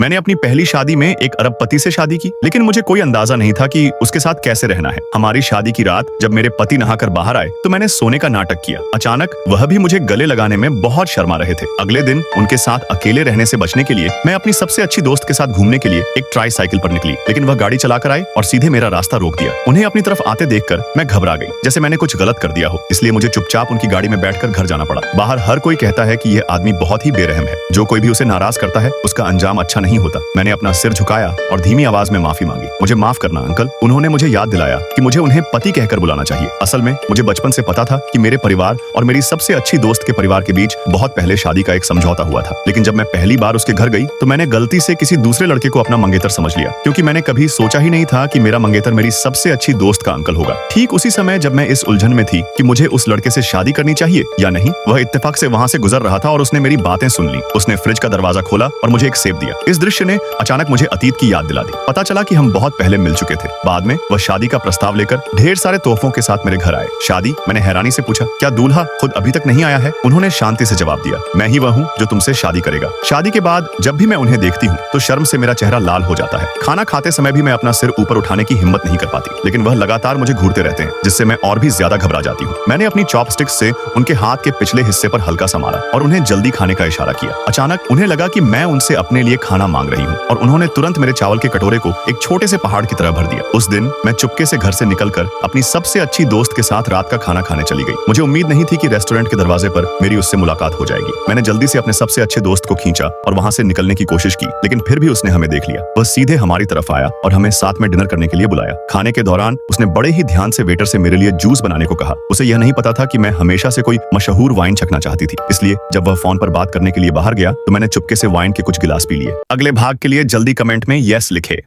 मैंने अपनी पहली शादी में एक अरबपति से शादी की, लेकिन मुझे कोई अंदाजा नहीं था कि उसके साथ कैसे रहना है। हमारी शादी की रात जब मेरे पति नहाकर बाहर आए तो मैंने सोने का नाटक किया। अचानक वह भी मुझे गले लगाने में बहुत शर्मा रहे थे। अगले दिन उनके साथ अकेले रहने से बचने के लिए मैं अपनी सबसे अच्छी दोस्त के साथ घूमने के लिए एक ट्राई साइकिल पर निकली, लेकिन वह गाड़ी चलाकर आए और सीधे मेरा रास्ता रोक दिया। उन्हें अपनी तरफ आते देखकर मैं घबरा गई, जैसे मैंने कुछ गलत कर दिया हो। इसलिए मुझे चुपचाप उनकी गाड़ी में बैठकर घर जाना पड़ा। बाहर हर कोई कहता है कि यह आदमी बहुत ही बेरहम है। जो कोई भी उसे नाराज करता है उसका अंजाम अच्छा नहीं होता। मैंने अपना सिर झुकाया और धीमी आवाज में माफी मांगी। मुझे माफ करना अंकल। उन्होंने मुझे याद दिलाया कि मुझे उन्हें पति कहकर बुलाना चाहिए। असल में मुझे बचपन से पता था कि मेरे परिवार और मेरी सबसे अच्छी दोस्त के परिवार के बीच बहुत पहले शादी का एक समझौता हुआ था। लेकिन जब मैं पहली बार उसके घर गई तो मैंने गलती से किसी दूसरे लड़के को अपना मंगेतर समझ लिया, क्योंकि मैंने कभी सोचा ही नहीं था कि मेरा मंगेतर मेरी सबसे अच्छी दोस्त का अंकल होगा। ठीक उसी समय जब मैं इस उलझन में थी कि मुझे उस लड़के से शादी करनी चाहिए या नहीं, वह इत्तेफाक से वहां से गुजर रहा था और उसने मेरी बातें सुन ली। उसने फ्रिज का दरवाजा खोला और मुझे एक सेब दिया। इस दृश्य ने अचानक मुझे अतीत की याद दिला दी। पता चला कि हम बहुत पहले मिल चुके थे। बाद में वह शादी का प्रस्ताव लेकर ढेर सारे तोहफों के साथ मेरे घर आए। शादी? मैंने हैरानी से पूछा। क्या दूल्हा खुद अभी तक नहीं आया है? उन्होंने शांति से जवाब दिया, मैं ही वह हूँ जो तुमसे शादी करेगा। शादी के बाद जब भी मैं उन्हें देखती हूँ तो शर्म से मेरा चेहरा लाल हो जाता है। खाना खाते समय भी मैं अपना सिर ऊपर उठाने की हिम्मत नहीं कर पाती, लेकिन वह लगातार मुझे घूरते रहते हैं, जिससे मैं और भी ज्यादा घबरा जाती हूँ। मैंने अपनी चॉपस्टिक्स से उनके हाथ के पिछले हिस्से पर हल्का सा मारा और उन्हें जल्दी खाने का इशारा किया। अचानक उन्हें लगा कि मैं उनसे अपने लिए खाना मांग रही हूँ और उन्होंने तुरंत मेरे चावल के कटोरे को एक छोटे से पहाड़ की तरह भर दिया। उस दिन मैं चुपके से घर से निकलकर अपनी सबसे अच्छी दोस्त के साथ रात का खाना खाने चली गई। मुझे उम्मीद नहीं थी कि रेस्टोरेंट के दरवाजे पर मेरी उससे मुलाकात हो जाएगी। मैंने जल्दी से अपने सबसे अच्छे दोस्त को खींचा और वहां से निकलने की कोशिश की, लेकिन फिर भी उसने हमें देख लिया। वह सीधे हमारी तरफ आया और हमें साथ में डिनर करने के लिए बुलाया। खाने के दौरान उसने बड़े ही ध्यान से वेटर से मेरे लिए जूस बनाने को कहा। उसे यह नहीं पता था कि मैं हमेशा से कोई मशहूर वाइन छकना चाहती थी, इसलिए जब वह फोन पर बात करने के लिए बाहर गया तो मैंने चुपके से वाइन के कुछ गिलास पी लिए। अगले भाग के लिए जल्दी कमेंट में यस लिखे।